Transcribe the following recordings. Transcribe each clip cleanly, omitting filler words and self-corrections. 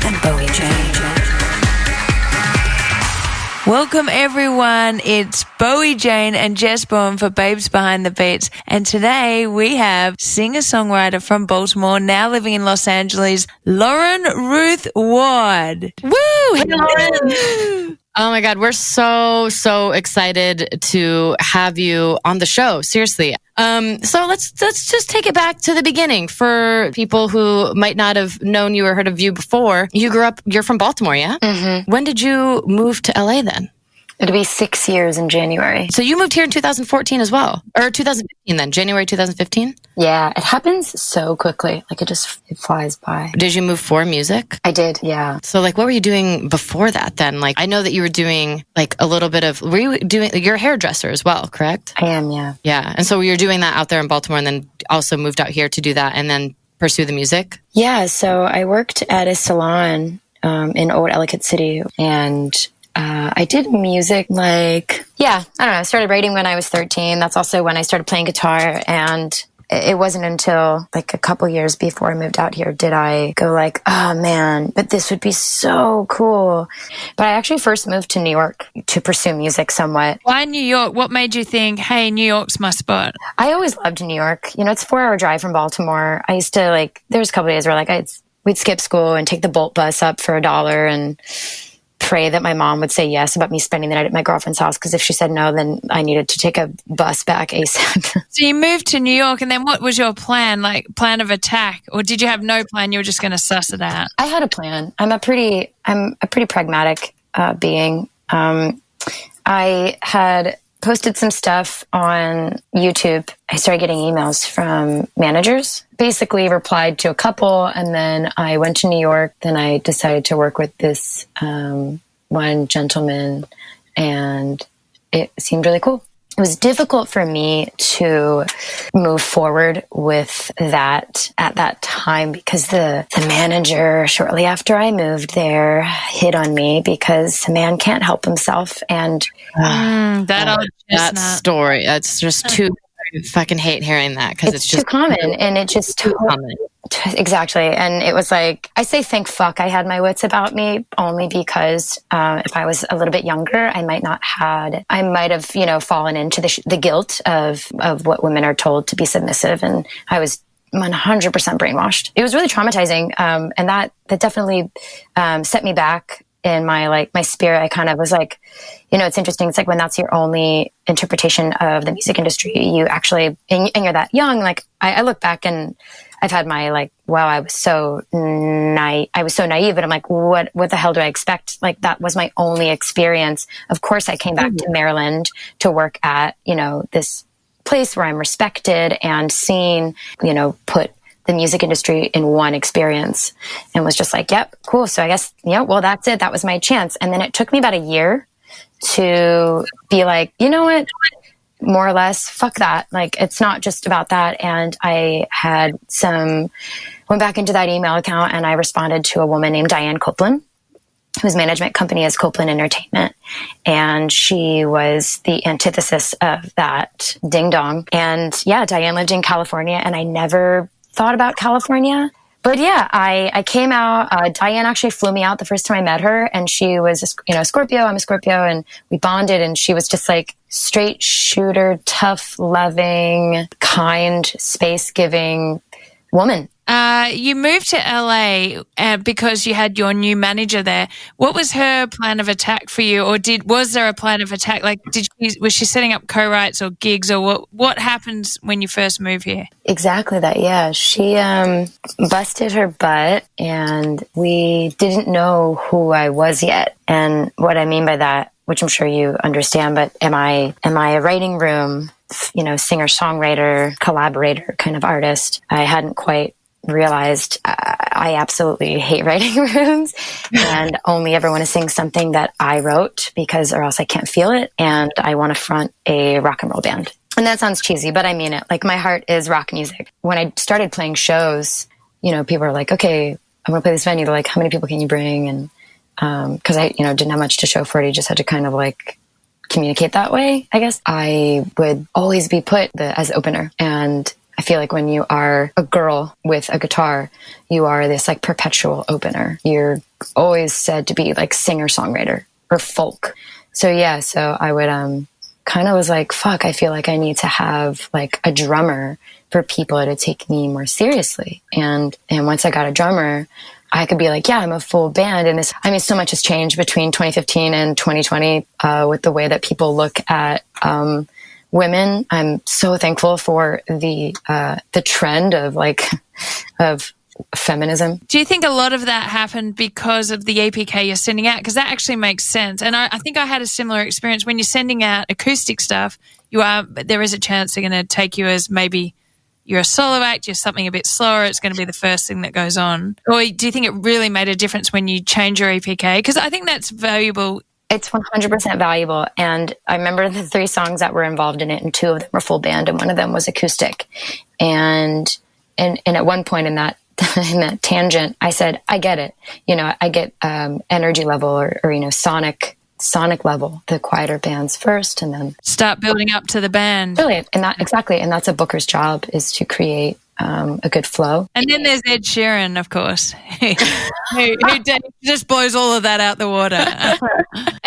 and Bowie Jane. Welcome everyone, it's Bowie Jane and Jess Bowen for Babes Behind the Beats, and today we have singer-songwriter from Baltimore, now living in Los Angeles, RUTH WARD. Woo! Hey, Lauren! Oh my God, we're so excited to have you on the show. Seriously. So let's just take it back to the beginning for people who might not have known you or heard of you before. You're from Baltimore, yeah? Mm-hmm. When did you move to LA then? It'll be 6 years in January. So you moved here in 2014 as well, or 2015 then, January 2015? Yeah, it happens so quickly. Like it flies by. Did you move for music? I did, yeah. So like, what were you doing before that then? Like, I know that you were doing like a little bit of, were you doing, you're a hairdresser as well, correct? I am, yeah. Yeah. And so you're doing that out there in Baltimore and then also moved out here to do that and then pursue the music? Yeah, so I worked at a salon in Old Ellicott City, and I did music I don't know, I started writing when I was 13. That's also when I started playing guitar, and it wasn't until like a couple years before I moved out here did I go like, oh man, but this would be so cool. But I actually first moved to New York to pursue music somewhat. Why New York? What made you think, hey, New York's my spot? I always loved New York. You know, it's a 4-hour drive from Baltimore. I used to there was a couple of days where we'd skip school and take the Bolt bus up for $1 and pray that my mom would say yes about me spending the night at my girlfriend's house, because if she said no, then I needed to take a bus back ASAP. So you moved to New York, and then what was your plan, like plan of attack? Or did you have no plan? You were just going to suss it out? I had a plan. I'm a pretty pragmatic being. I had posted some stuff on YouTube. I started getting emails from managers, basically replied to a couple, and then I went to New York. Then I decided to work with this one gentleman, and it seemed really cool. It was difficult for me to move forward with that at that time because the manager, shortly after I moved there, hit on me because the man can't help himself. And that story, that's just too, I fucking hate hearing that because it's just too common, and it just too common. Exactly. And it was like, I say thank fuck I had my wits about me, only because if I was a little bit younger, I might have, fallen into the guilt of what women are told to be submissive. And I was 100% brainwashed. It was really traumatizing. And that definitely set me back in my spirit. I kind of was like, it's interesting. It's like when that's your only interpretation of the music industry, you actually, and you're that young, I look back and I've had my wow, I was so naive, and I'm like, what the hell do I expect? Like, that was my only experience. Of course, I came back to Maryland to work at, this place where I'm respected and seen, put the music industry in one experience, and was just like, yep, cool. So I guess, well, that's it. That was my chance. And then it took me about a year to be like, you know what? More or less, fuck that. It's not just about that. And I went back into that email account, and I responded to a woman named Diane Copeland, whose management company is Copeland Entertainment. And she was the antithesis of that ding dong. And yeah, Diane lived in California, and I never thought about California. But yeah, I came out. Diane actually flew me out the first time I met her, and she was, a Scorpio. I'm a Scorpio, and we bonded. And she was just like straight shooter, tough, loving, kind, space giving woman. You moved to LA because you had your new manager there. What was her plan of attack for you, or was there a plan of attack? Was she setting up co-writes or gigs, or what happens when you first move here? Exactly that. Yeah, she busted her butt, and we didn't know who I was yet. And what I mean by that, which I'm sure you understand, but am I a writing room, singer songwriter, collaborator kind of artist? I hadn't quite realized I absolutely hate writing rooms and only ever want to sing something that I wrote, or else I can't feel it, and I want to front a rock and roll band. And that sounds cheesy, but I mean it. My heart is rock music. When I started playing shows, people are like, okay, I'm going to play this venue. They're like, how many people can you bring? And because I didn't have much to show for it, I just had to kind of communicate that way, I guess. I would always be put as opener, and I feel like when you are a girl with a guitar, you are this like perpetual opener. You're always said to be like singer-songwriter or folk. So yeah, so I would kind of was like, fuck, I feel like I need to have like a drummer for people to take me more seriously. And once I got a drummer, I could be like, yeah, I'm a full band. And so much has changed between 2015 and 2020 with the way that people look at women. I'm so thankful for the trend of feminism. Do you think a lot of that happened because of the APK you're sending out? Because that actually makes sense. And I think I had a similar experience. When you're sending out acoustic stuff, there is a chance they're going to take you as maybe you're a solo act, you're something a bit slower, it's going to be the first thing that goes on. Or do you think it really made a difference when you change your APK? Because I think that's valuable. It's 100% valuable. And I remember the 3 songs that were involved in it, and 2 of them were full band, and one of them was acoustic. And at one point in that in that tangent, I said, I get it. I get energy level or sonic level, the quieter bands first, and then start building up to the band. Brilliant. And that's a booker's job, is to create a good flow. And then there's Ed Sheeran, of course, who just blows all of that out the water.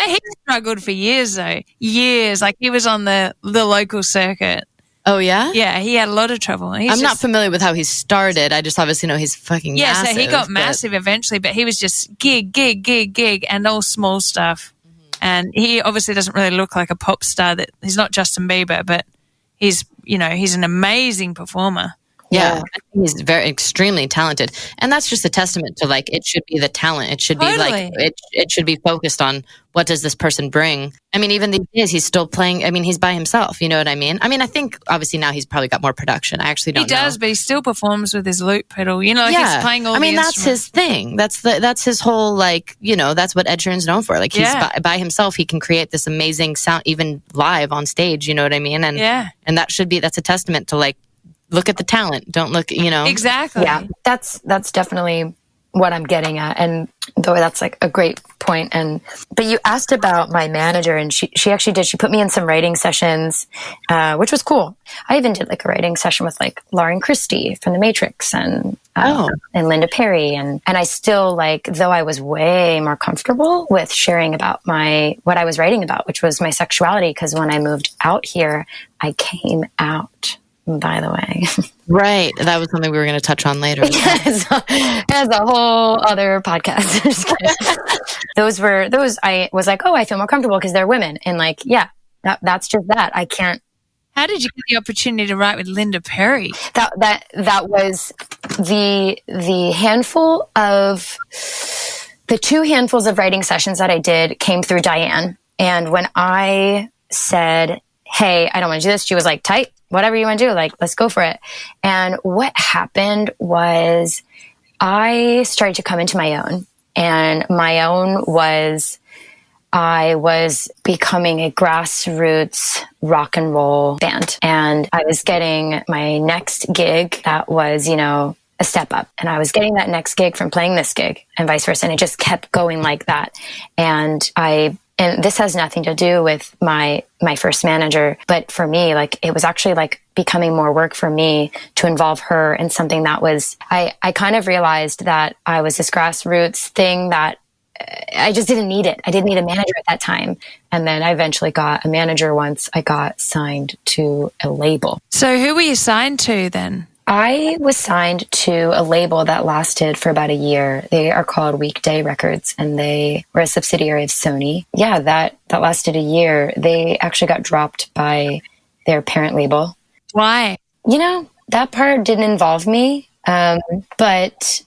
He struggled for years, though. Years. Like, he was on the local circuit. Oh, yeah? Yeah, he had a lot of trouble. I'm not familiar with how he started. I just obviously know he's fucking massive. Yeah, so he got massive eventually, but he was just gig, and all small stuff. And he obviously doesn't really look like a pop star. That he's not Justin Bieber, but he's an amazing performer. Yeah, he's extremely talented, and that's just a testament to like it should be the talent. It should be like it should be focused on what does this person bring. I mean, even these days he's still playing. I mean, he's by himself. You know what I mean? I mean, I think obviously now he's probably got more production. I actually don't know. He does, but he still performs with his loop pedal. He's playing all. I mean, that's his thing. That's his whole that's what Ed Sheeran's known for. Like he's by himself, he can create this amazing sound, even live on stage. You know what I mean? And that's a testament to like. Look at the talent. Don't look, Exactly. Yeah, that's definitely what I'm getting at. And though that's like a great point. But you asked about my manager, and she actually did. She put me in some writing sessions, which was cool. I even did like a writing session with like Lauren Christie from The Matrix and Linda Perry. And I still though I was way more comfortable with sharing about what I was writing about, which was my sexuality. Because when I moved out here, I came out. By the way. Right. That was something we were going to touch on later. Yes. As a whole other podcast. I was like, oh, I feel more comfortable because they're women. And that's just that. I can't. How did you get the opportunity to write with Linda Perry? That was the handful of, the 2 handfuls of writing sessions that I did came through Diane. And when I said, hey, I don't want to do this, she was like, tight. Whatever you want to do, let's go for it. And what happened was I started to come into my own. And my own was I was becoming a grassroots rock and roll band. And I was getting my next gig that was, a step up. And I was getting that next gig from playing this gig and vice versa. And it just kept going like that. And this has nothing to do with my first manager, but for me, it was actually becoming more work for me to involve her in something that was, I kind of realized that I was this grassroots thing that I just didn't need it. I didn't need a manager at that time. And then I eventually got a manager once I got signed to a label. So who were you signed to then? I was signed to a label that lasted for about a year. They are called Weekday Records, and they were a subsidiary of Sony. Yeah, that lasted a year. They actually got dropped by their parent label. Why? That part didn't involve me, but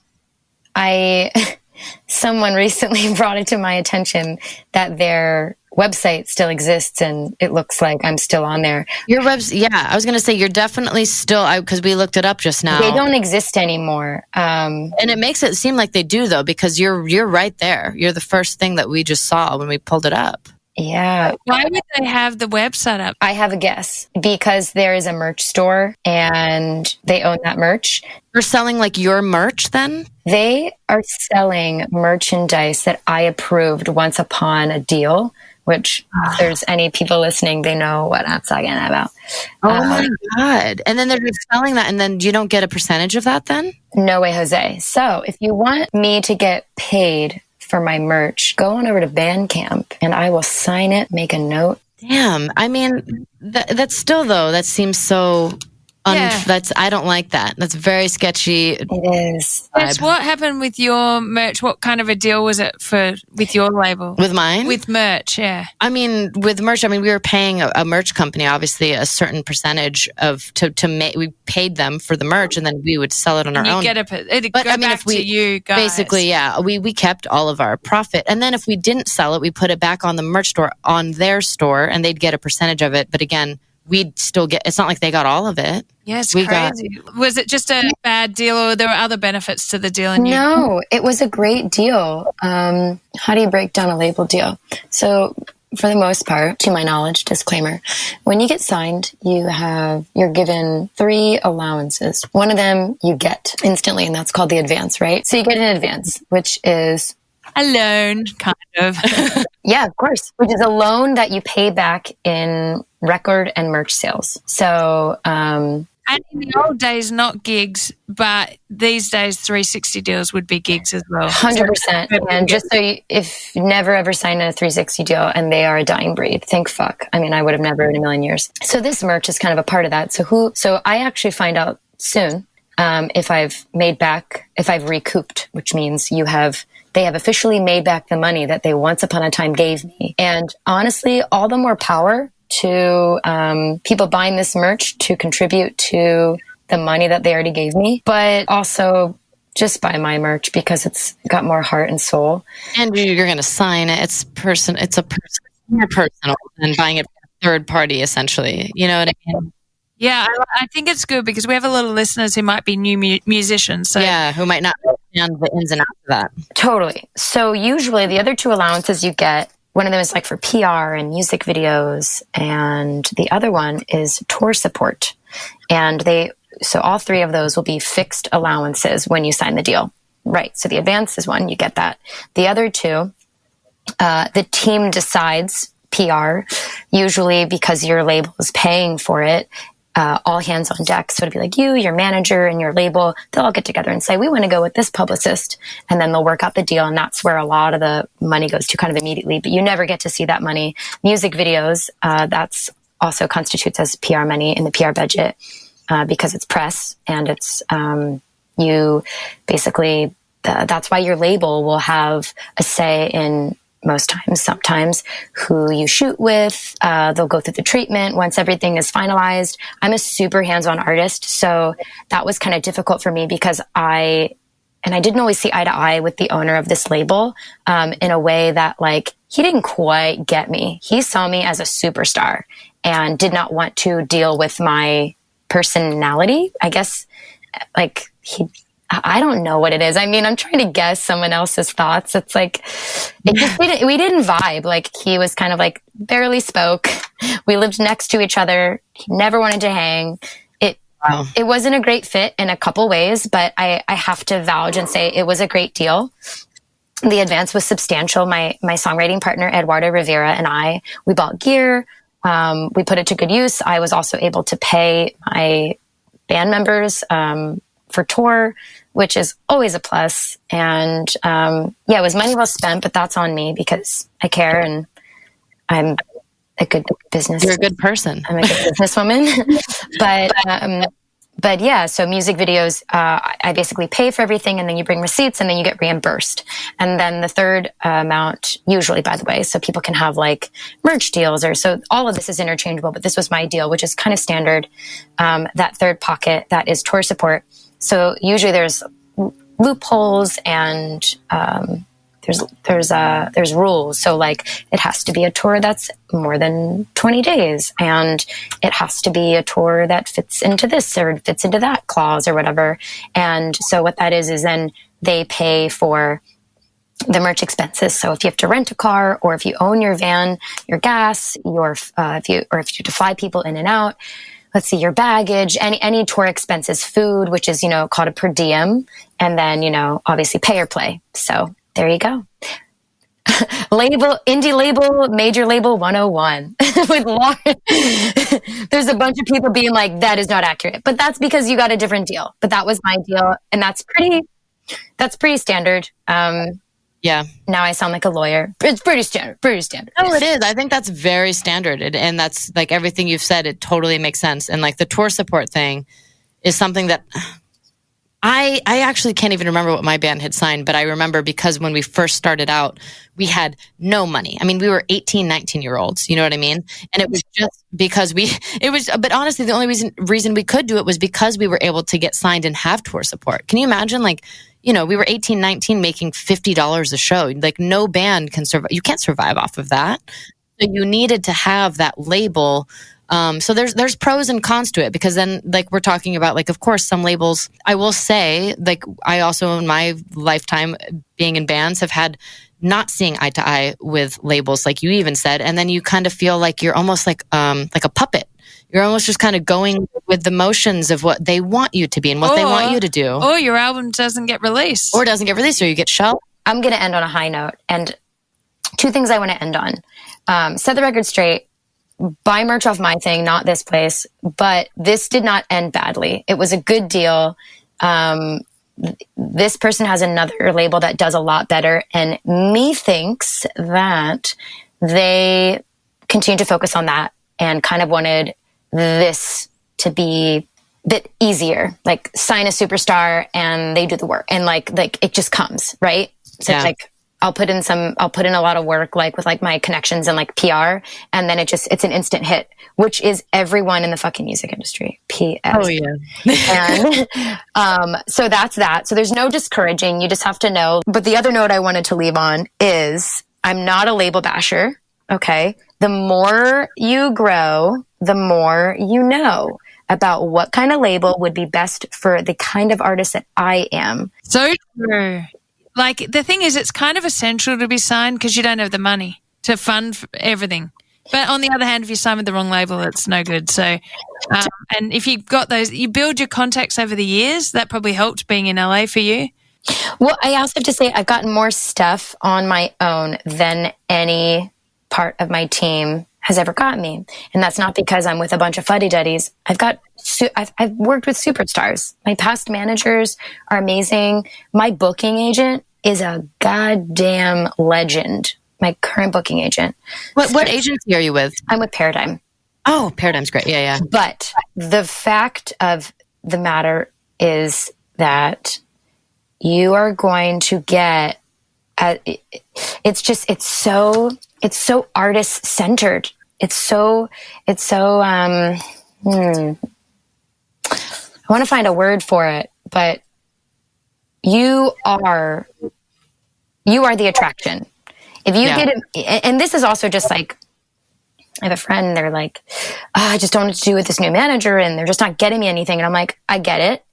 someone recently brought it to my attention that their website still exists, and it looks like I'm still on there. Your website, yeah, I was going to say you're definitely still, because we looked it up just now. They don't exist anymore. And it makes it seem like they do, though, because you're right there. You're the first thing that we just saw when we pulled it up. Yeah. Why would they have the website up? I have a guess. Because there is a merch store and they own that merch. They're selling your merch then? They are selling merchandise that I approved once upon a deal which if there's any people listening, they know what I'm talking about. Oh my God. And then they're just selling that, and then you don't get a percentage of that then? No way, Jose. So if you want me to get paid for my merch, go on over to Bandcamp and I will sign it, make a note. Damn. I mean, that's still, though, that seems so... I don't like that. That's very sketchy. It is. Yes, what happened with your merch? What kind of a deal was it with your label? With mine? With merch, yeah. I mean, with merch, we were paying a merch company, obviously, a certain percentage to make. We paid them for the merch, and then we would sell it on our own. It'd go back to you guys. Basically, yeah, we kept all of our profit, and then if we didn't sell it, we put it back on the merch store, on their store, and they'd get a percentage of it. But again, we'd still get. It's not like they got all of it. Yes, crazy. Was it just a bad deal, or there were other benefits to the deal? No, it was a great deal. How do you break down a label deal? So, for the most part, to my knowledge, disclaimer, when you get signed, you're given 3 allowances. One of them you get instantly, and that's called the advance, right? So you get an advance, which is a loan, kind of. Yeah, of course. Which is a loan that you pay back in record and merch sales. So, and in the old days, not gigs, but these days, 360 deals would be gigs as well. 100%. And just so if never ever signed a 360 deal and they are a dying breed, think fuck. I mean, I would have never in a million years. So this merch is kind of a part of that. So I actually find out soon if I've recouped, which means they have officially made back the money that they once upon a time gave me. And honestly, all the more power to people buying this merch to contribute to the money that they already gave me, but also just buy my merch because it's got more heart and soul. And you're going to sign it. It's more personal than buying it from a third party, essentially. You know what I mean? Yeah, I think it's good because we have a lot of listeners who might be new musicians. So. Yeah, who might not understand the ins and outs of that. Totally. So usually the other 2 allowances you get, one of them is like for PR and music videos, and the other one is tour support. And so all 3 of those will be fixed allowances when you sign the deal. Right. So the advance is one, you get that. The other 2, the team decides PR, usually because your label is paying for it. All hands on deck. So it'd be like you, your manager, and your label, they'll all get together and say, we want to go with this publicist. And then they'll work out the deal. And that's where a lot of the money goes to kind of immediately. But you never get to see that money. Music videos, that's also constitutes as PR money in the PR budget because it's press and it's you basically, that's why your label will have a say in sometimes who you shoot with. They'll go through the treatment once everything is finalized. I'm a super hands-on artist, so that was kind of difficult for me because I didn't always see eye to eye with the owner of this label in a way that he didn't quite get me. He saw me as a superstar and did not want to deal with my personality. I guess I don't know what it is. I mean, I'm trying to guess someone else's thoughts. It's we didn't vibe. He was kind of barely spoke. We lived next to each other. He never wanted to hang. It wasn't a great fit in a couple ways, but I have to vouch and say it was a great deal. The advance was substantial. My songwriting partner, Eduardo Rivera, and we bought gear. We put it to good use. I was also able to pay my band members, for tour, which is always a plus. And it was money well spent, but that's on me because I care and I'm a good business. You're a good person. I'm a good businesswoman. But yeah, so music videos, I basically pay for everything and then you bring receipts and then you get reimbursed. And then the third amount, usually by the way, so people can have merch deals so all of this is interchangeable, but this was my deal, which is kind of standard. That third pocket, that is tour support. So usually there's loopholes and there's rules. So it has to be a tour that's more than 20 days, and it has to be a tour that fits into this or fits into that clause or whatever. And so what that is then they pay for the merch expenses. So if you have to rent a car, or if you own your van, your gas, if you have to fly people in and out. Let's see, your baggage, any tour expenses, food, which is, called a per diem, and then, obviously pay or play. So there you go. Indie label, major label 101 with Lauren. There's a bunch of people being like, that is not accurate, but that's because you got a different deal. But that was my deal. And that's pretty standard. Yeah. Now I sound like a lawyer. It's pretty standard. No, it is. I think that's very standard. And that's like everything you've said, it totally makes sense. And like the tour support thing is something that I actually can't even remember what my band had signed, but I remember because when we first started out, we had no money. I mean, we were 18, 19-year-olds, you know what I mean? And it was just because but honestly, the only reason we could do it was because we were able to get signed and have tour support. Can you imagine, like, you know, we were 18, 19 making $50 a show. Like no band can survive. You can't survive off of that. So you needed to have that label. So there's pros and cons to it because then like we're talking about like, of course, some labels, I will say like I also in my lifetime being in bands have had not seeing eye to eye with labels like you even said. And then you kind of feel like you're almost like a puppet. You're almost just kind of going with the motions of what they want you to be and what they want you to do. Or your album doesn't get released. Or you get shelved. I'm going to end on a high note. And two things I want to end on. Set the record straight. Buy merch off my thing, not this place. But this did not end badly. It was a good deal. This person has another label that does a lot better. And methinks that they continue to focus on that and kind of wanted this to be a bit easier, like sign a superstar and they do the work and like it just comes, right? So yeah. Like I'll put in a lot of work, like with like my connections and like PR. And then it's an instant hit, which is everyone in the fucking music industry. PS. Oh yeah. And, so that's that. So there's no discouraging. You just have to know. But the other note I wanted to leave on is I'm not a label basher. Okay. The more you grow, the more you know about what kind of label would be best for the kind of artist that I am. So true. Like, the thing is, it's kind of essential to be signed because you don't have the money to fund everything. But on the other hand, if you sign with the wrong label, it's no good. So, and if you've got those, you build your contacts over the years. That probably helped being in LA for you. Well, I also have to say I've gotten more stuff on my own than any part of my team has ever got me. And that's not because I'm with a bunch of fuddy-duddies. I've worked with superstars. My past managers are amazing. My booking agent is a goddamn legend. My current booking agent. What agency are you with? I'm with Paradigm. Oh, Paradigm's great. Yeah. But the fact of the matter is that you are going to get, it's so artist centered. I want to find a word for it, but you are the attraction. If you get it, and this is also just like, I have a friend, they're like, I just don't know what to do with this new manager and they're just not getting me anything. And I'm like, I get it.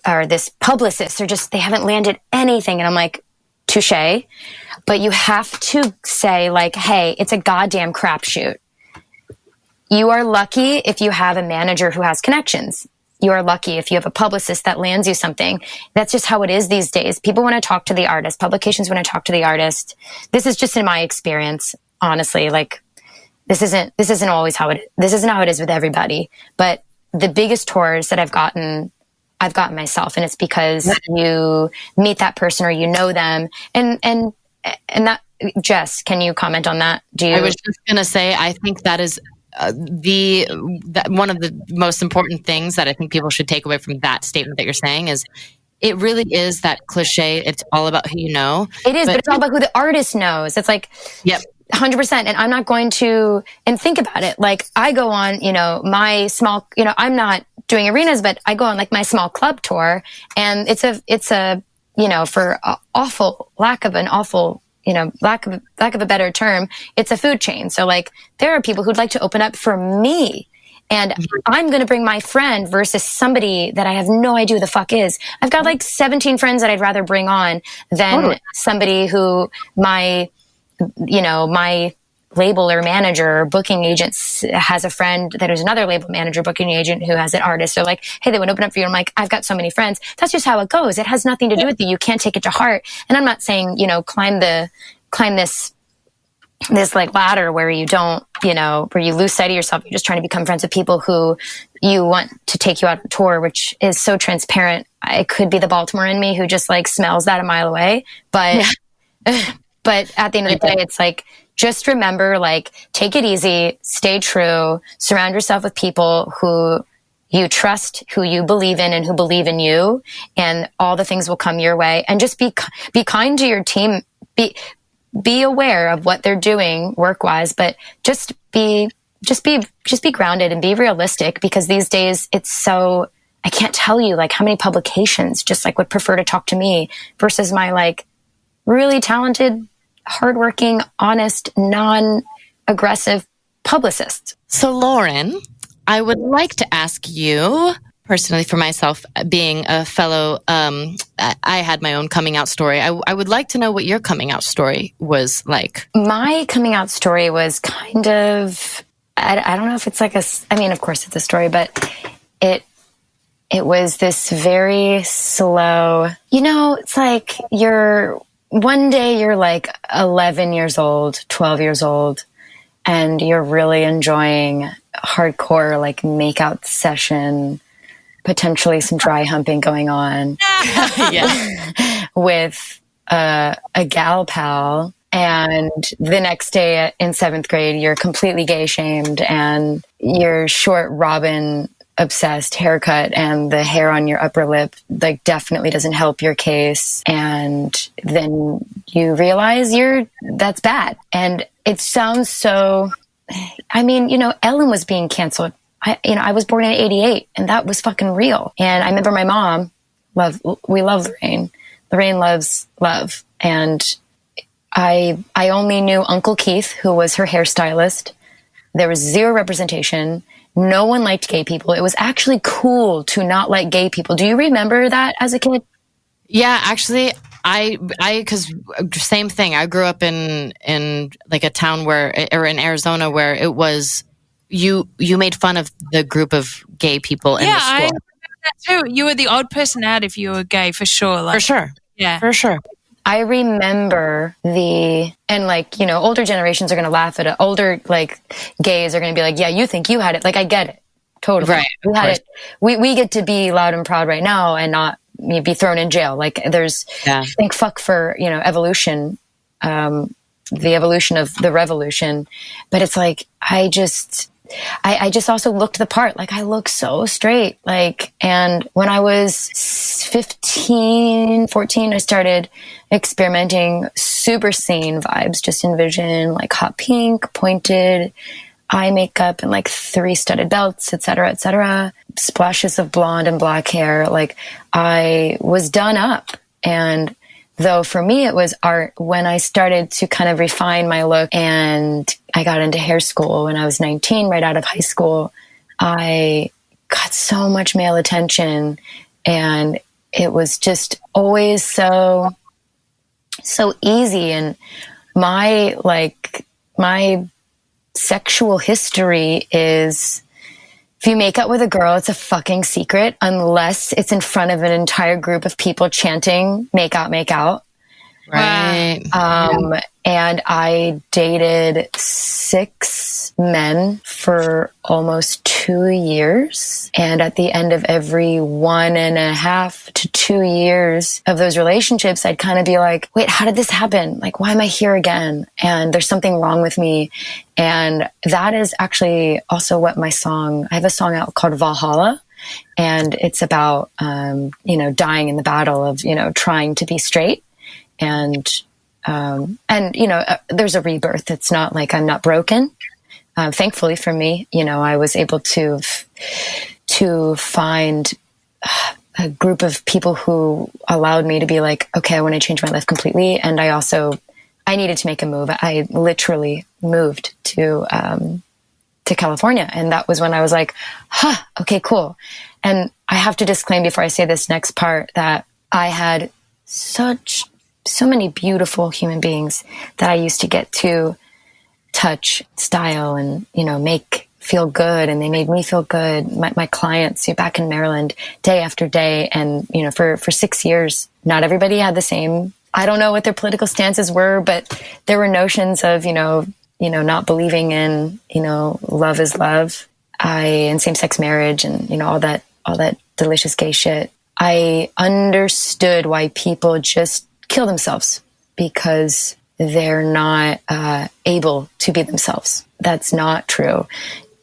Or this publicist, they haven't landed anything. And I'm like, touche. But you have to say like, hey, it's a goddamn crapshoot. You are lucky if you have a manager who has connections. You are lucky if you have a publicist that lands you something. That's just how it is these days. People want to talk to the artist. Publications want to talk to the artist. This is just in my experience, honestly. Like, this isn't always this isn't how it is with everybody. But the biggest tours that I've gotten myself, and it's because you meet that person or you know them, and that. Jess, can you comment on that? I was just gonna say, I think that is one of the most important things that I think people should take away from that statement that you're saying is it really is that cliche. It's all about who you know. It is, but it's all about who the artist knows. It's like, yep. 100%. And I'm not going to, and think about it. Like I go on, my small, I'm not doing arenas, but I go on like my small club tour and it's a, for lack of a better term, it's a food chain. So like there are people who'd like to open up for me and I'm going to bring my friend versus somebody that I have no idea who the fuck is. I've got like 17 friends that I'd rather bring on than somebody who my label or manager or booking agent has a friend that is another label manager, booking agent who has an artist. So like, hey, they would open up for you. I'm like, I've got so many friends. That's just how it goes. It has nothing to do with you. You can't take it to heart. And I'm not saying, climb the climb this like ladder where you don't, where you lose sight of yourself. You're just trying to become friends with people who you want to take you out on tour, which is so transparent. It could be the Baltimore in me who just like smells that a mile away. But, but at the end of the day, it's like, just remember, like, take it easy, stay true, surround yourself with people who you trust, who you believe in and who believe in you, and all the things will come your way. And just be kind to your team. Be aware of what they're doing work-wise, but just be grounded and be realistic, because these days it's so, I can't tell you like how many publications just like would prefer to talk to me versus my like really talented, hardworking, honest, non-aggressive publicist. So Lauren, I would like to ask you personally, for myself, being a fellow, I had my own coming out story. I would like to know what your coming out story was like. My coming out story was kind of, I don't know if it's like I mean, of course it's a story, but it was this very slow, it's like one day you're like 11 years old, 12 years old, and you're really enjoying hardcore, like makeout session, potentially some dry humping going on with a gal pal. And the next day in 7th grade, you're completely gay shamed, and your short Robin obsessed haircut and the hair on your upper lip like definitely doesn't help your case. And then you realize that's bad. And it sounds so, I mean, Ellen was being canceled. I was born in 88, and that was fucking real. And I remember my mom, we love Lorraine. Lorraine loves love. And I only knew Uncle Keith, who was her hairstylist. There was zero representation. No one liked gay people. It was actually cool to not like gay people. Do you remember that as a kid? Yeah, actually, cause same thing. I grew up in like a town or in Arizona where it was, you made fun of the group of gay people in the school. Yeah, I remember that too. You were the odd person out if you were gay, for sure. For sure. Yeah. For sure. I remember older generations are going to laugh at it. Older, like, gays are going to be like, yeah, you think you had it. Like, I get it. Totally. Right. We had it. We get to be loud and proud right now and not be thrown in jail. Like, thank fuck for, evolution, the evolution of the revolution. But it's like, I just also looked the part. Like, I look so straight. Like, and when I was 15, 14, I started experimenting super sane vibes. Just envision like hot pink, pointed eye makeup, and like 3 studded belts, etc., splashes of blonde and black hair. Like, I was done up. And though for me it was art, when I started to kind of refine my look and I got into hair school when I was 19, right out of high school, I got so much male attention, and it was just always so easy. And my sexual history is, if you make out with a girl, it's a fucking secret unless it's in front of an entire group of people chanting, make out, make out. Right. And I dated 6 men for almost 2 years. And at the end of every 1.5 to 2 years of those relationships, I'd kind of be like, wait, how did this happen? Like, why am I here again? And there's something wrong with me. And that is actually also what I have a song out called Valhalla. And it's about, dying in the battle of, trying to be straight. And there's a rebirth. It's not like I'm not broken. Thankfully for me, I was able to find a group of people who allowed me to be like, okay, I want to change my life completely. And I needed to make a move. I literally moved to California. And that was when I was like, okay, cool. And I have to disclaim before I say this next part that I had so many beautiful human beings that I used to get to touch, style, and, make feel good. And they made me feel good. My clients back in Maryland, day after day. And, for 6 years, not everybody had the same I don't know what their political stances were, but there were notions of, not believing in, love is love, and same-sex marriage and, all that delicious gay shit. I understood why people just kill themselves because they're not able to be themselves. That's not true.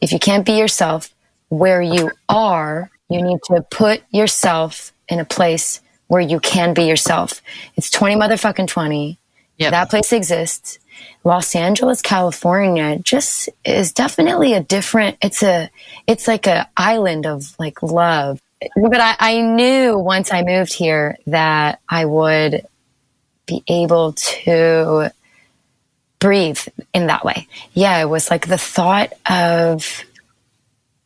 If you can't be yourself where you are, you need to put yourself in a place where you can be yourself. It's 20 motherfucking 20. Yep. That place exists. Los Angeles, California just is definitely a different, it's like an island of like love. But I knew once I moved here that I would be able to breathe in that way. Yeah, it was like the thought of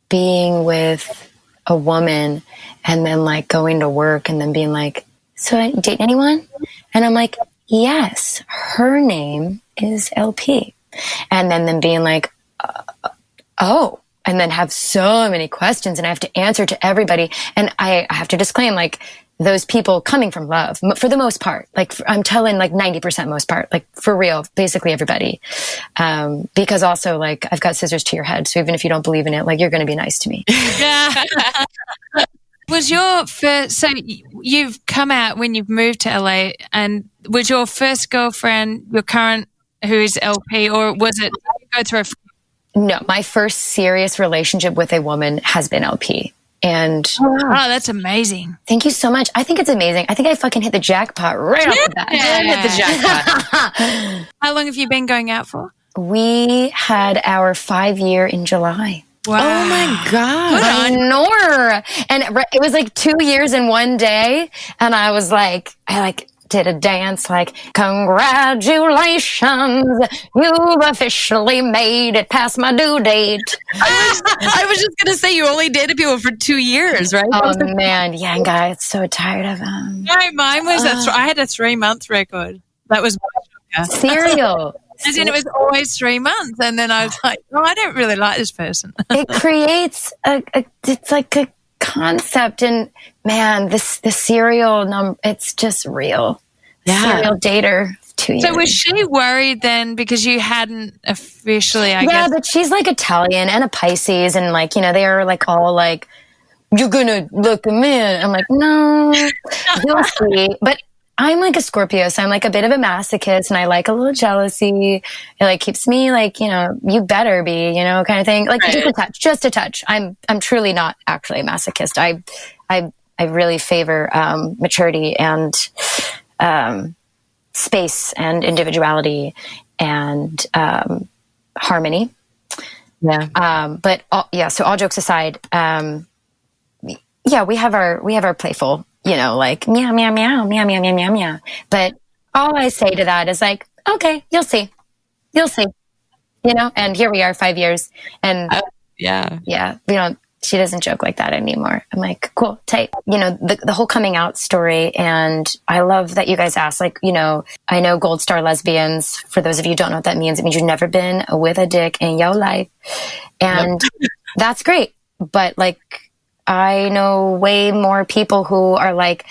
being with a woman and then like going to work and then being like, so I date anyone? And I'm like, yes, her name is LP. And then them being like, oh, and then have so many questions and I have to answer to everybody. And I have to disclaim, like, those people coming from love for the most part, like I'm telling like 90% most part, like for real, basically everybody. Because also like I've got scissors to your head. So even if you don't believe in it, like you're going to be nice to me. Yeah. Was your first, so you've come out when you've moved to LA, and was your first girlfriend your current, who is LP, or was it go through No, my first serious relationship with a woman has been LP. And oh, that's amazing. Thank you so much. I think it's amazing. I think I fucking hit the jackpot right off the bat. Yeah, hit the jackpot. How long have you been going out for? We had our 5-year in July. Wow. Oh my God. I know. And it was like 2 years in one day. And I was like, did a dance like, congratulations, you've officially made it past my due date. I was just going to say, you only dated people for 2 years, right? Oh man, yeah, and I got so tired of them. No, mine was I had a 3-month record. That was my serial. As in, it was always 3 months, and then I was like, "Oh, I don't really like this person." It creates it's like a concept, and man, the serial number, it's just real. Yeah. Serial dater. 2 years. So was she worried then because you hadn't officially? I guess. Yeah, but she's like Italian and a Pisces, and like they are like all like, "You're gonna look him in." I'm like, no, you'll see, but. I'm like a Scorpio, so I'm like a bit of a masochist, and I like a little jealousy. It like keeps me like, you better be, kind of thing. Like right. just a touch. I'm truly not actually a masochist. I really favor maturity and space and individuality and harmony. Yeah. But so all jokes aside, we have our playful. Like meow, meow, meow, meow, meow, meow, meow, meow. But all I say to that is like, okay, you'll see. And here we are 5 years. And she doesn't joke like that anymore. I'm like, cool, tight. The whole coming out story. And I love that you guys asked, like, I know gold star lesbians. For those of you who don't know what that means, it means you've never been with a dick in your life. And that's great. But like, I know way more people who are like,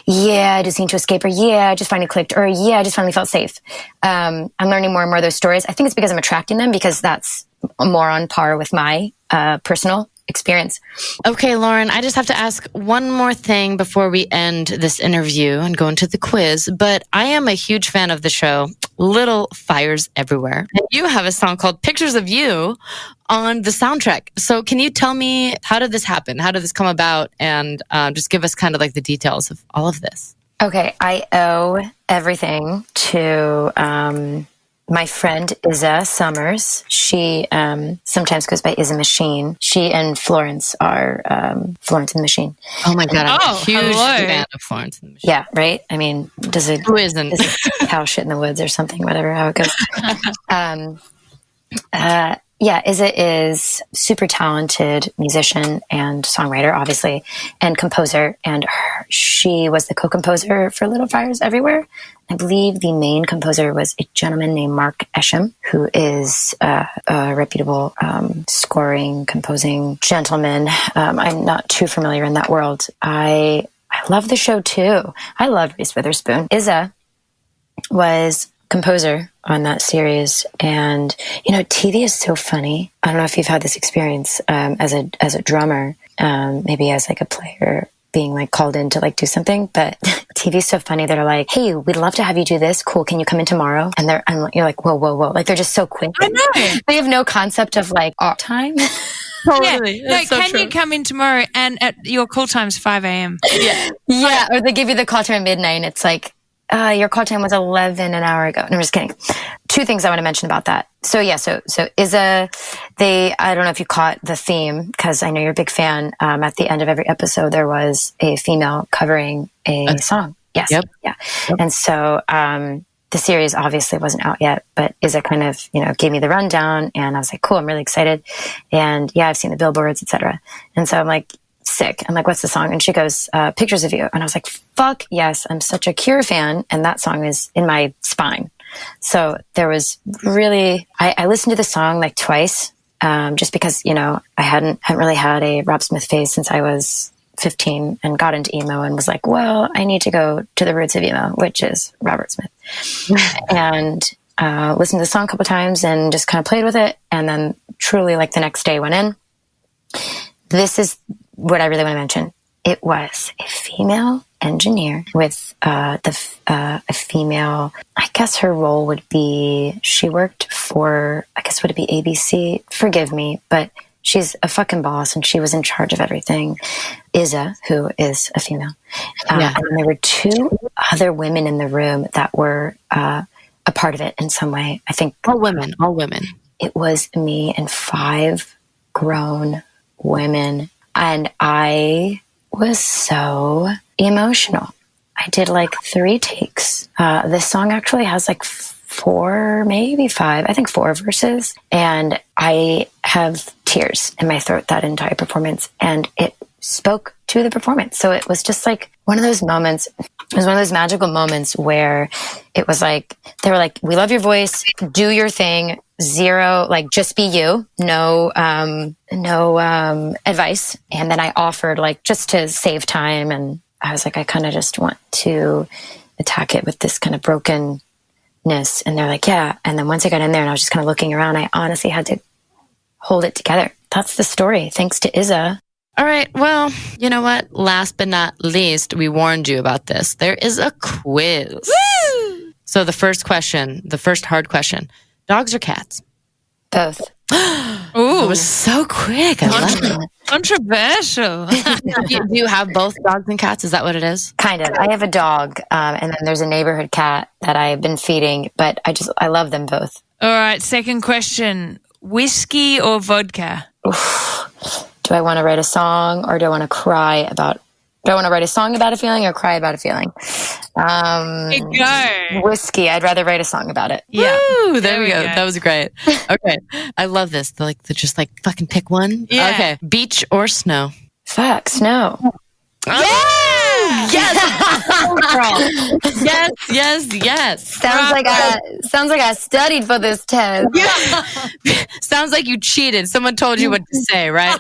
yeah, I just need to escape, or yeah, I just finally clicked, or yeah, I just finally felt safe. I'm learning more and more of those stories. I think it's because I'm attracting them, because that's more on par with my personal experience. Okay, Lauren, I just have to ask one more thing before we end this interview and go into the quiz. But I am a huge fan of the show, Little Fires Everywhere. And you have a song called Pictures of You on the soundtrack. So can you tell me, how did this happen? How did this come about? And just give us kind of like the details of all of this. Okay, I owe everything to my friend Isa Summers. She sometimes goes by Isa Machine. She and Florence are Florence and the Machine. Oh my God, I'm a huge fan of Florence and the Machine. Yeah, right? I mean, who isn't? Does it cow shit in the woods or something, whatever, how it goes. Isa is super talented musician and songwriter, obviously, and composer. And she was the co-composer for Little Fires Everywhere. I believe the main composer was a gentleman named Mark Esham, who is a reputable scoring, composing gentleman. I'm not too familiar in that world. I love the show too. I love Reese Witherspoon. Isa was composer on that series. And, you know, TV is so funny. I don't know if you've had this experience as a drummer, maybe as like a player being like called in to like do something, but TV is so funny. They're like, hey, we'd love to have you do this. Cool. Can you come in tomorrow? And you're like, whoa. Like they're just so quick. I know. They have no concept of like off time. Totally. Yeah. No, can you come in tomorrow? And at your call time's 5 a.m. Yeah. Or they give you the call time at midnight and it's like, your call time was 11 an hour ago. No, I'm just kidding. Two things I want to mention about that. So Izza, I don't know if you caught the theme, because I know you're a big fan. At the end of every episode, there was a female covering a song. Yes. Yep. Yeah. Yep. And so, the series obviously wasn't out yet, but Izza kind of, gave me the rundown and I was like, cool, I'm really excited. And yeah, I've seen the billboards, etc. And so I'm like, sick. I'm like, what's the song? And she goes, Pictures of You. And I was like, fuck yes, I'm such a Cure fan. And that song is in my spine. So there was really, I listened to the song like twice, just because, I hadn't really had a Rob Smith phase since I was 15 and got into emo and was like, well, I need to go to the roots of emo, which is Robert Smith. And listened to the song a couple times and just kind of played with it. And then truly like the next day went in. This is what I really want to mention. It was a female engineer with a female, I guess her role would be, she worked for, I guess would it be ABC? Forgive me, but she's a fucking boss and she was in charge of everything. Izza, who is a female. And there were two other women in the room that were a part of it in some way. I think all women. It was me and 5 grown women. And I was so emotional. I did like 3 takes. This song actually has like 4, maybe 5, I think 4 verses. And I have tears in my throat that entire performance. And it spoke to the performance. So it was just like one of those moments. It was one of those magical moments where it was like, they were like, we love your voice, do your thing, 0, like just be you, no advice. And then I offered like just to save time. And I was like, I kind of just want to attack it with this kind of brokenness. And they're like, yeah. And then once I got in there and I was just kind of looking around, I honestly had to hold it together. That's the story. Thanks to Izza. All right. Well, you know what? Last but not least, we warned you about this. There is a quiz. Woo! So the first hard question, dogs or cats? Both. Ooh, it was so quick. I love it. Controversial. Do you have both dogs and cats? Is that what it is? Kind of. I have a dog, and then there's a neighborhood cat that I've been feeding, but I love them both. All right. Second question, whiskey or vodka? Oof. Do I want to write a song or do I want to cry about, do I want to write a song about a feeling or cry about a feeling? Go. Whiskey. I'd rather write a song about it. Yeah. Woo, there we go. That was great. Okay. I love this. They're just like fucking pick one. Yeah. Okay. Beach or snow? Fuck, snow. Yeah! Yes. Sounds like I studied for this test. Yeah. Sounds like you cheated. Someone told you what to say, right?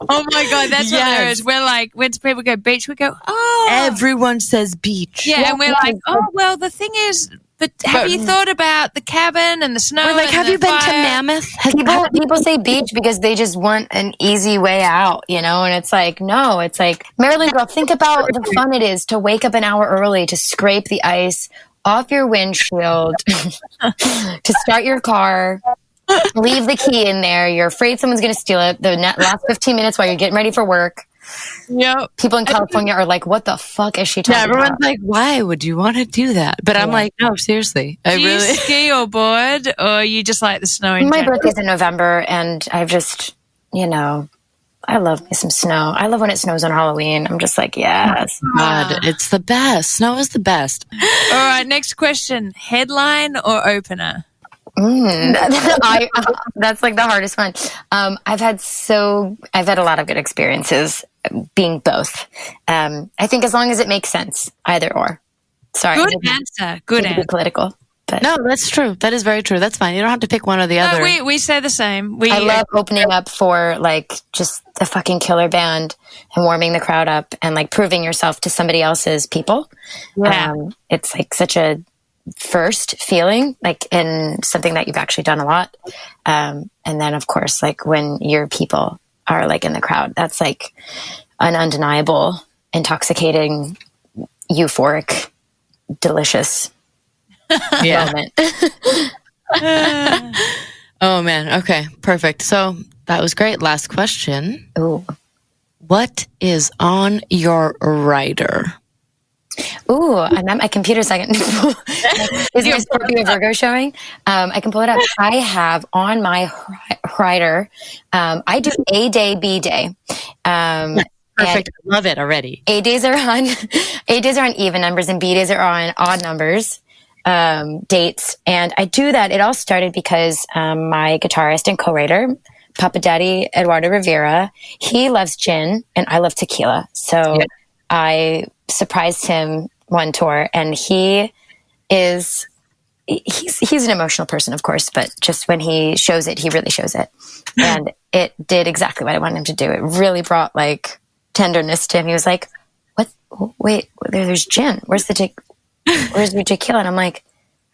Oh my God, that's what there is. We're like, when people go beach, we go, oh. Everyone says beach. Yeah, and we're like, oh, well, the thing is, but have you thought about the cabin and the snow? We're like, have you been to Mammoth? People say beach because they just want an easy way out, and it's like, no, it's like, Marilyn girl, think about the fun it is to wake up an hour early to scrape the ice off your windshield, to start your car, leave the key in there. You're afraid someone's going to steal it the last 15 minutes while you're getting ready for work. Yep. People in California are like, what the fuck is she talking about? Everyone's like, why would you want to do that? But I'm like, no, seriously. Do you ski or board, or you just like the snow in My birthday's in November, and I've just, I love me some snow. I love when it snows on Halloween. I'm just like, yes. God, it's the best. Snow is the best. All right, next question. Headline or opener? That's like the hardest one. I've had a lot of good experiences being both. I think as long as it makes sense, either or. Sorry. Good answer. Good answer. Political. But no, that's true. That is very true. That's fine. You don't have to pick one or the other. No, we say the same. I love opening up for like just a fucking killer band and warming the crowd up and like proving yourself to somebody else's people. Yeah. It's like such a first feeling, like in something that you've actually done a lot. And then of course, like when your people are like in the crowd, that's like an undeniable, intoxicating, euphoric, delicious moment. Oh man. Okay. Perfect. So that was great. Last question. Ooh. What is on your rider? Ooh, I'm at my computer second. Is my Scorpio Virgo showing? I can pull it up. I have on my rider, I do A day, B day. Perfect. I love it already. A days are on even numbers and B days are on odd numbers, dates. And I do that. It all started because my guitarist and co-writer, Papa Daddy Eduardo Rivera, he loves gin and I love tequila. So I surprised him one tour, and he's an emotional person, of course, but just when he shows it, he really shows it. And it did exactly what I wanted him to do. It really brought like tenderness to him. He was like, "What? Wait, there's gin. Where's your tequila?" And I'm like,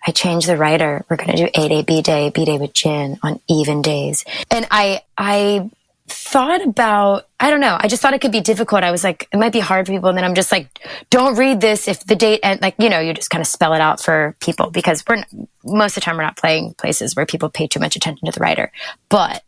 "I changed the rider. We're going to do A day, B day with gin on even days." And I thought about, I don't know, I just thought it could be difficult. I was like, it might be hard for people. And then I'm just like, don't read this if the date, and like, you know, you just kind of spell it out for people, because most of the time we're not playing places where people pay too much attention to the writer. But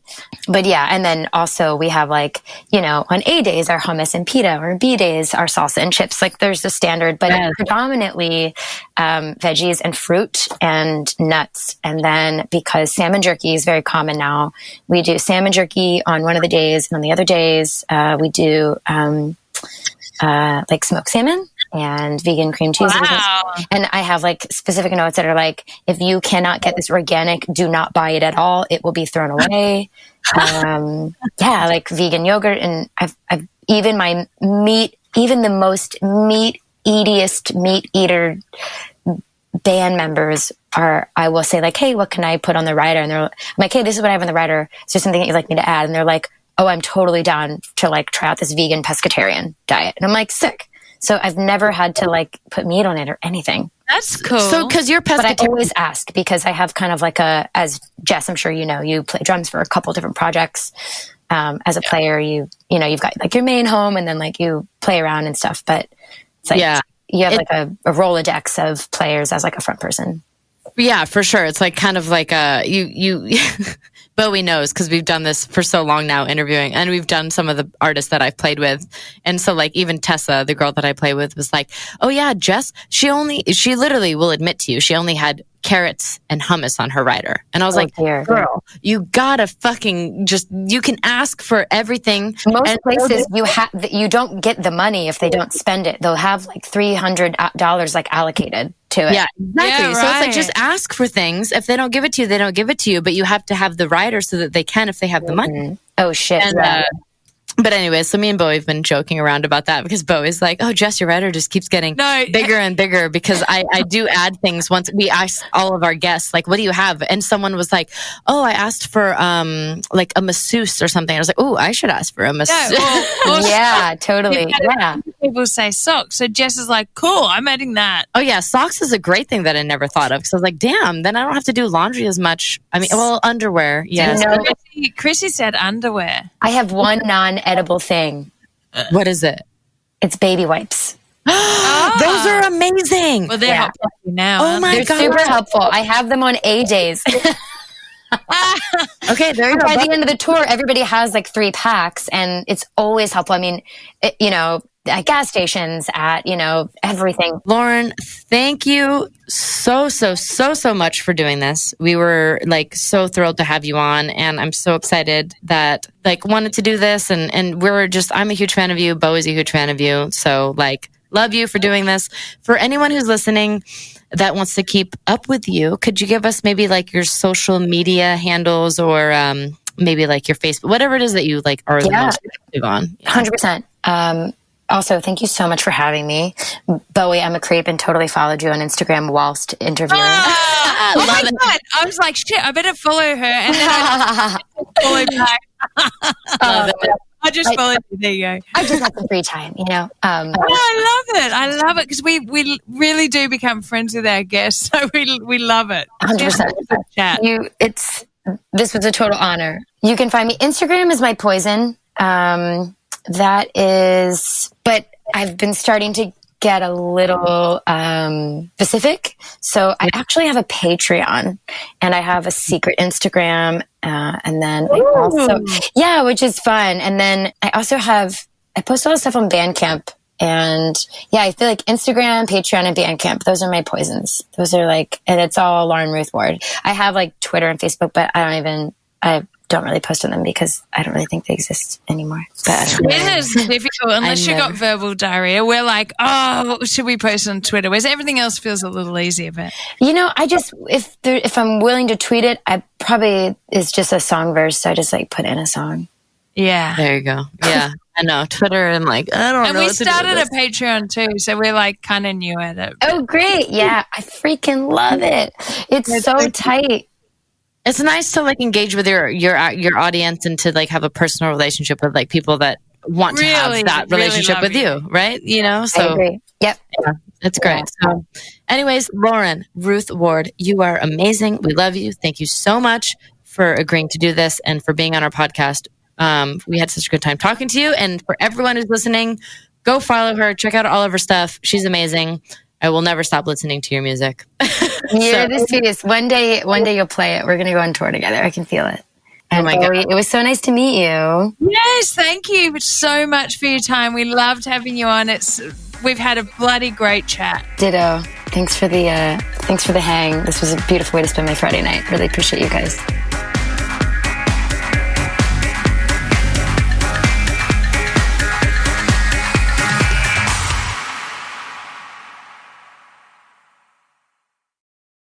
yeah. And then also we have like, you know, on A days, our hummus and pita, or B days, our salsa and chips. Like there's the standard, but predominantly veggies and fruit and nuts. And then because salmon jerky is very common now, we do salmon jerky on one of the days, and on the other days, we do like smoked salmon and vegan cream cheese. Wow. And I have like specific notes that are like, if you cannot get this organic, do not buy it at all. It will be thrown away. Yeah, like vegan yogurt. And I've even my meat, even the most meat eater band members I will say like, "Hey, what can I put on the rider?" And I'm like, "Hey, this is what I have on the rider. Is there something that you'd like me to add?" And they're like, "Oh, I'm totally down to like try out this vegan pescatarian diet." And I'm like, sick. So I've never had to like put meat on it or anything. That's cool. So, because you're But I pescatarian. always ask, because I have kind of like as Jess, I'm sure you know, you play drums for a couple different projects. As a player, you know, you've got like your main home, and then like you play around and stuff. But it's like, you have like a Rolodex of players as like a front person. Yeah, for sure. It's like kind of like you Bowie knows, because we've done this for so long now, interviewing, and we've done some of the artists that I've played with. And so like even Tessa, the girl that I play with, was like, "Oh yeah, Jess, she literally will admit to you, she only had carrots and hummus on her rider." And I was like, dear. "Girl, you gotta fucking you can ask for everything." Most places you don't get the money if they don't spend it. They'll have like $300 like allocated to it. Yeah, exactly. Yeah, So it's like, right. just ask for things. If they don't give it to you, they don't give it to you. But you have to have the rider so that they can, if they have the money. Oh shit. And, yeah. but anyway, so me and Bowie have been joking around about that, because Bowie's like, "Oh, Jess, your rider just keeps getting bigger and bigger," because I do add things. Once we asked all of our guests, like, "What do you have?" And someone was like, "Oh, I asked for like a masseuse or something." I was like, "Oh, I should ask for a masseuse." Yeah, totally. Yeah. People say socks. So Jess is like, "Cool, I'm adding that." Oh yeah, socks is a great thing that I never thought of, because I was like, "Damn, then I don't have to do laundry as much." I mean, well, underwear, yes. You know, Chrissy said underwear. I have one non-edible thing. What is it? It's baby wipes. Those are amazing. Well, they're hot coffee now. Oh aren't my they? They're God. super helpful. I have them on A days. Okay, there you go. By the end of the tour, everybody has like 3 packs, and it's always helpful. I mean, you know, at gas stations, at, you know, everything. Lauren, thank you so much for doing this. We were like so thrilled to have you on, and I'm so excited that like wanted to do this, and I'm a huge fan of you. Bowie's a huge fan of you. So like, love you for doing this. For anyone who's listening that wants to keep up with you, could you give us maybe like your social media handles, or maybe like your Facebook, whatever it is that you like are the most active on? 100%. also, thank you so much for having me. Bowie, I'm a creep and totally followed you on Instagram whilst interviewing. Oh my God. I was like, shit, I better follow her. And then I followed back. I just followed you. There you go. I just had some free time, you know. I love it. I love it because we really do become friends with our guests. So we love it. 100%. Chat. This was a total honor. You can find me. Instagram is my poison. That is, but I've been starting to get a little specific. So I actually have a Patreon and I have a secret Instagram. And then I also, which is fun. And then I also I post a lot of stuff on Bandcamp. And yeah, I feel like Instagram, Patreon, and Bandcamp, those are my poisons. Those are like, and it's all Lauren Ruth Ward. I have like Twitter and Facebook, but I don't really post on them because I don't really think they exist anymore. But it is difficult unless you got verbal diarrhea. We're like, what should we post on Twitter? Whereas everything else feels a little easier. But you know, I just if I'm willing to tweet it, I probably is just a song verse. So I just like put in a song. Yeah, there you go. Yeah, I know Twitter. I'm like, I don't know. And we started a Patreon too, so we're like kind of new at it. Oh, great! Yeah, I freaking love it. It's so tight. It's nice to like engage with your audience and to like have a personal relationship with like people that want to have that relationship with you, right? You know, so I agree. Yep, yeah, it's great. So, anyways, Lauren Ruth Ward, you are amazing. We love you. Thank you so much for agreeing to do this and for being on our podcast. We had such a good time talking to you, and for everyone who's listening, go follow her. Check out all of her stuff. She's amazing. I will never stop listening to your music. You're the sweetest. One day you'll play it. We're going to go on tour together. I can feel it. And Bowie, it was so nice to meet you. Yes, thank you so much for your time. We loved having you on. We've had a bloody great chat. Ditto. Thanks for the hang. This was a beautiful way to spend my Friday night. Really appreciate you guys.